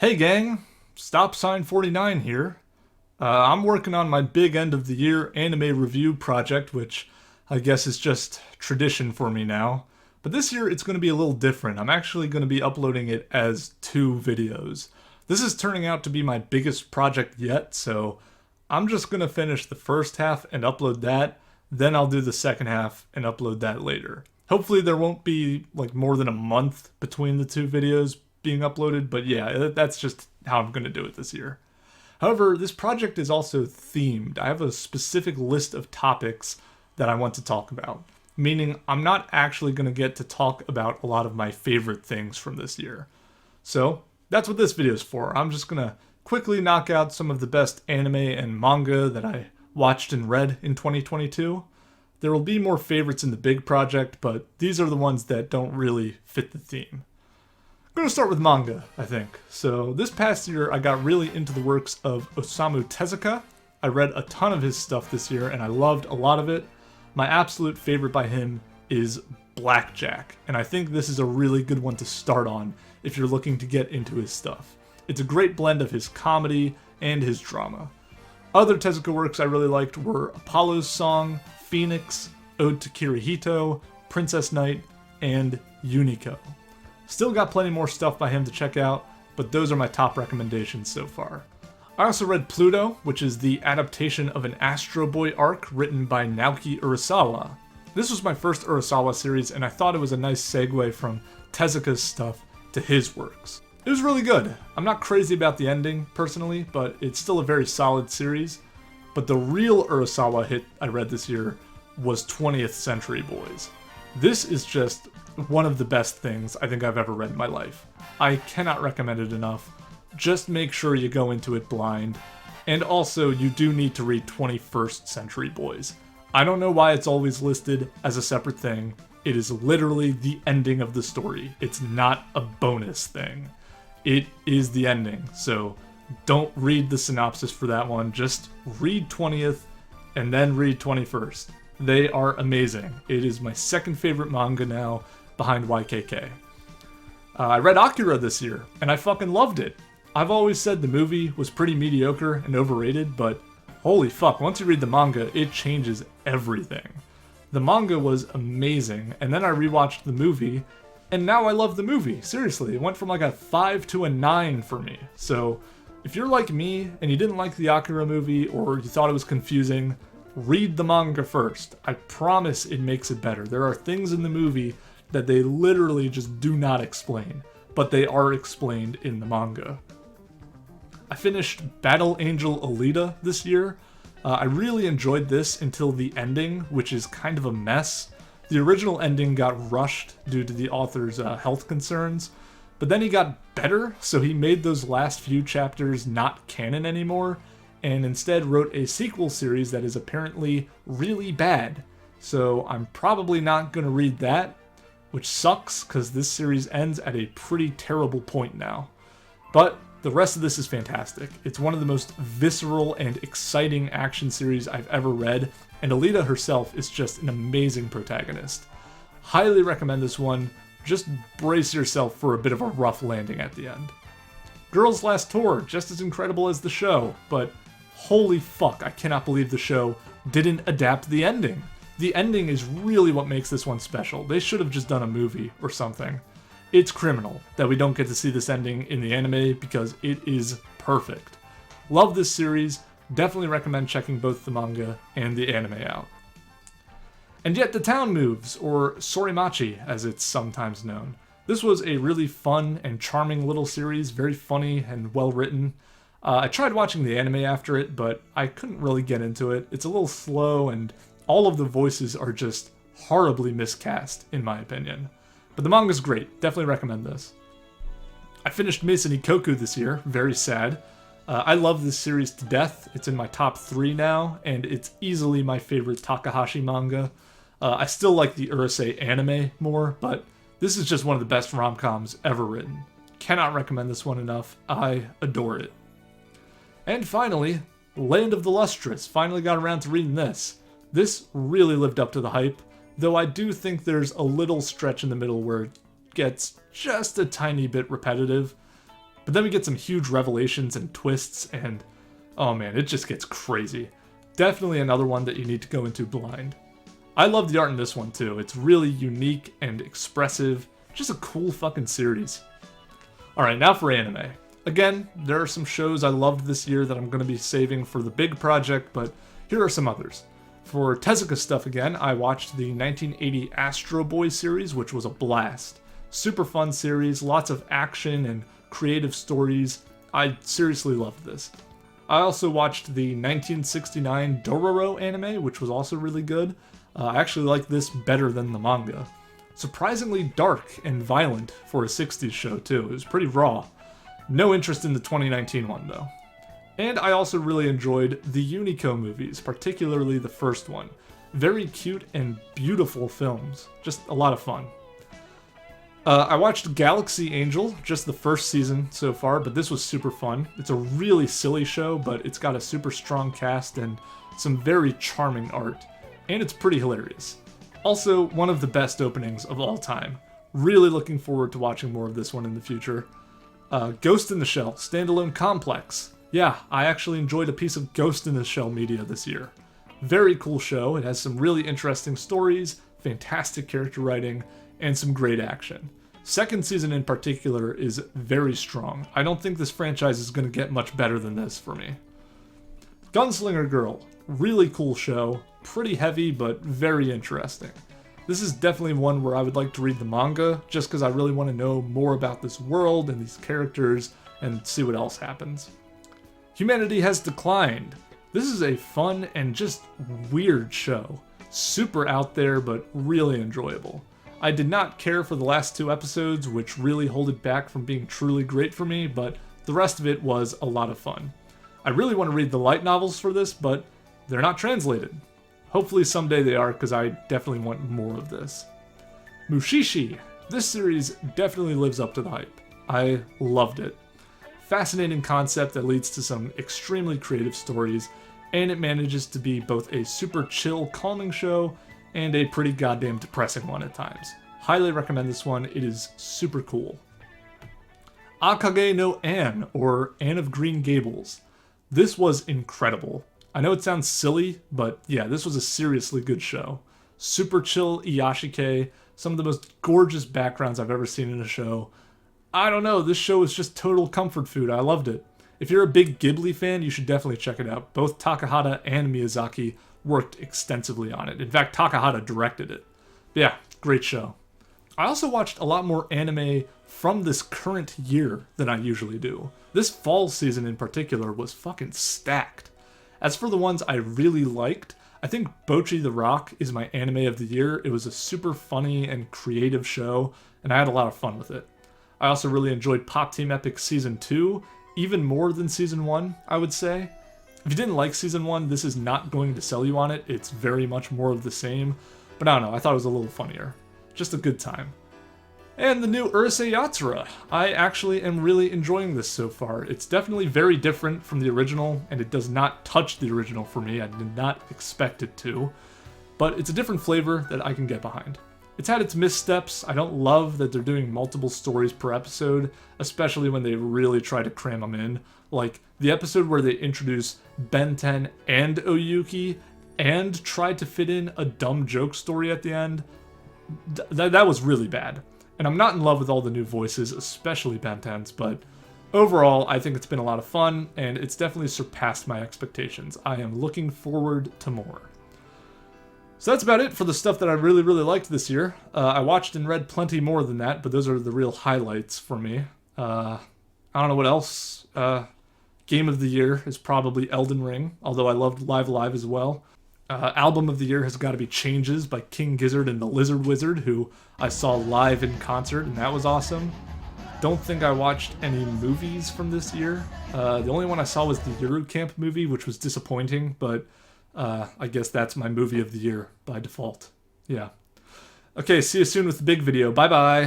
Hey gang, StopSign49 here. I'm working on my big end of the year anime review project, which I guess is just tradition for me now. But this year it's going to be a little different. I'm actually going to be uploading it as 2 videos. This is turning out to be my biggest project yet, so I'm just going to finish the first half and upload that, then I'll do the second half and upload that later. Hopefully there won't be like more than a month between the 2 videos being uploaded, but yeah, that's just how I'm going to do it this year. However, this project is also themed. I have a specific list of topics that I want to talk about, meaning I'm not actually going to get to talk about a lot of my favorite things from this year. So that's what this video is for. I'm just going to quickly knock out some of the best anime and manga that I watched and read in 2022. There will be more favorites in the big project, but these are the ones that don't really fit the theme. I'm going to start with manga, I think. So this past year, I got really into the works of Osamu Tezuka. I read a ton of his stuff this year, and I loved a lot of it. My absolute favorite by him is Blackjack, and I think this is a really good one to start on if you're looking to get into his stuff. It's a great blend of his comedy and his drama. Other Tezuka works I really liked were Apollo's Song, Phoenix, Ode to Kirihito, Princess Knight, and Unico. Still got plenty more stuff by him to check out, but those are my top recommendations so far. I also read Pluto, which is the adaptation of an Astro Boy arc written by Naoki Urasawa. This was my first Urasawa series, and I thought it was a nice segue from Tezuka's stuff to his works. It was really good. I'm not crazy about the ending, personally, but it's still a very solid series. But the real Urasawa hit I read this year was 20th Century Boys. This is just one of the best things I think I've ever read in my life. I cannot recommend it enough. Just make sure you go into it blind. And also, you do need to read 21st Century Boys. I don't know why it's always listed as a separate thing. It is literally the ending of the story. It's not a bonus thing. It is the ending, so don't read the synopsis for that one. Just read 20th and then read 21st. They are amazing. It is my second favorite manga now, behind YKK. I read Akira this year, and I fucking loved it. I've always said the movie was pretty mediocre and overrated, but holy fuck, once you read the manga, it changes everything. The manga was amazing, and then I rewatched the movie, and now I love the movie. Seriously, it went from like a 5 to a 9 for me. So, if you're like me, and you didn't like the Akira movie, or you thought it was confusing, read the manga first. I promise it makes it better. There are things in the movie that they literally just do not explain, but they are explained in the manga. I finished Battle Angel Alita this year. I really enjoyed this until the ending, which is kind of a mess. The original ending got rushed due to the author's health concerns, but then he got better, so he made those last few chapters not canon anymore, and instead wrote a sequel series that is apparently really bad. So I'm probably not going to read that, which sucks because this series ends at a pretty terrible point now. But the rest of this is fantastic. It's one of the most visceral and exciting action series I've ever read, and Alita herself is just an amazing protagonist. Highly recommend this one. Just brace yourself for a bit of a rough landing at the end. Girls Last Tour, just as incredible as the show, but holy fuck, I cannot believe the show didn't adapt the ending. The ending is really what makes this one special. They should have just done a movie or something. It's criminal that we don't get to see this ending in the anime because it is perfect. Love this series. Definitely recommend checking both the manga and the anime out. And Yet the Town Moves, or SoreMachi as it's sometimes known. This was a really fun and charming little series, very funny and well written. I tried watching the anime after it, but I couldn't really get into it. It's a little slow, and all of the voices are just horribly miscast, in my opinion. But the manga's great. Definitely recommend this. I finished Maison Ikkoku this year. Very sad. I love this series to death. It's in my top 3 now, and it's easily my favorite Takahashi manga. I still like the Urusei anime more, but this is just one of the best rom-coms ever written. Cannot recommend this one enough. I adore it. And finally, Land of the Lustrous. Finally got around to reading this. This really lived up to the hype, though I do think there's a little stretch in the middle where it gets just a tiny bit repetitive. But then we get some huge revelations and twists, and oh man, it just gets crazy. Definitely another one that you need to go into blind. I love the art in this one too. It's really unique and expressive. Just a cool fucking series. Alright, now for anime. Again, there are some shows I loved this year that I'm going to be saving for the big project, but here are some others. For Tezuka stuff again, I watched the 1980 Astro Boy series, which was a blast. Super fun series, lots of action and creative stories. I seriously loved this. I also watched the 1969 Dororo anime, which was also really good. I actually like this better than the manga. Surprisingly dark and violent for a 60s show too. It was pretty raw. No interest in the 2019 one though. And I also really enjoyed the Unico movies, particularly the first one. Very cute and beautiful films. Just a lot of fun. I watched Galaxy Angel, just the first season so far, but this was super fun. It's a really silly show, but it's got a super strong cast and some very charming art. And it's pretty hilarious. Also, one of the best openings of all time. Really looking forward to watching more of this one in the future. Ghost in the Shell, standalone complex. Yeah, I actually enjoyed a piece of Ghost in the Shell media this year. Very cool show. It has some really interesting stories, fantastic character writing, and some great action. Second season in particular is very strong. I don't think this franchise is going to get much better than this for me. Gunslinger Girl, really cool show. Pretty heavy, but very interesting. This is definitely one where I would like to read the manga, just because I really want to know more about this world and these characters, and see what else happens. Humanity Has Declined. This is a fun and just weird show. Super out there, but really enjoyable. I did not care for the last 2 episodes, which really hold it back from being truly great for me, but the rest of it was a lot of fun. I really want to read the light novels for this, but they're not translated. Hopefully someday they are, because I definitely want more of this. Mushishi. This series definitely lives up to the hype. I loved it. Fascinating concept that leads to some extremely creative stories, and it manages to be both a super chill, calming show and a pretty goddamn depressing one at times. Highly recommend this one, it is super cool. Akage no Anne, or Anne of Green Gables. This was incredible. I know it sounds silly, but yeah, this was a seriously good show. Super chill Iyashike, some of the most gorgeous backgrounds I've ever seen in a show. I don't know, this show is just total comfort food. I loved it. If you're a big Ghibli fan, you should definitely check it out. Both Takahata and Miyazaki worked extensively on it. In fact, Takahata directed it. Yeah, great show. I also watched a lot more anime from this current year than I usually do. This fall season in particular was fucking stacked. As for the ones I really liked, I think Bocchi the Rock is my anime of the year. It was a super funny and creative show, and I had a lot of fun with it. I also really enjoyed Pop Team Epic Season 2, even more than Season 1, I would say. If you didn't like Season 1, this is not going to sell you on it. It's very much more of the same, but I don't know, I thought it was a little funnier. Just a good time. And the new Urusei Yatsura. I actually am really enjoying this so far. It's definitely very different from the original, and it does not touch the original for me. I did not expect it to. But it's a different flavor that I can get behind. It's had its missteps. I don't love that they're doing multiple stories per episode, especially when they really try to cram them in. Like the episode where they introduce Benten and Oyuki and tried to fit in a dumb joke story at the end. That was really bad. And I'm not in love with all the new voices, especially Benten's, but overall, I think it's been a lot of fun, and it's definitely surpassed my expectations. I am looking forward to more. So that's about it for the stuff that I really liked this year. I watched and read plenty more than that, but those are the real highlights for me. I don't know what else. Game of the year is probably Elden Ring, although I loved Live Live as well. Album of the year has got to be Changes by King Gizzard and the Lizard Wizard, who I saw live in concert, and that was awesome. Don't think I watched any movies from this year. The only one I saw was the Yuru Camp movie, which was disappointing, but I guess that's my movie of the year by default. Yeah. Okay, see you soon with the big video. Bye-bye.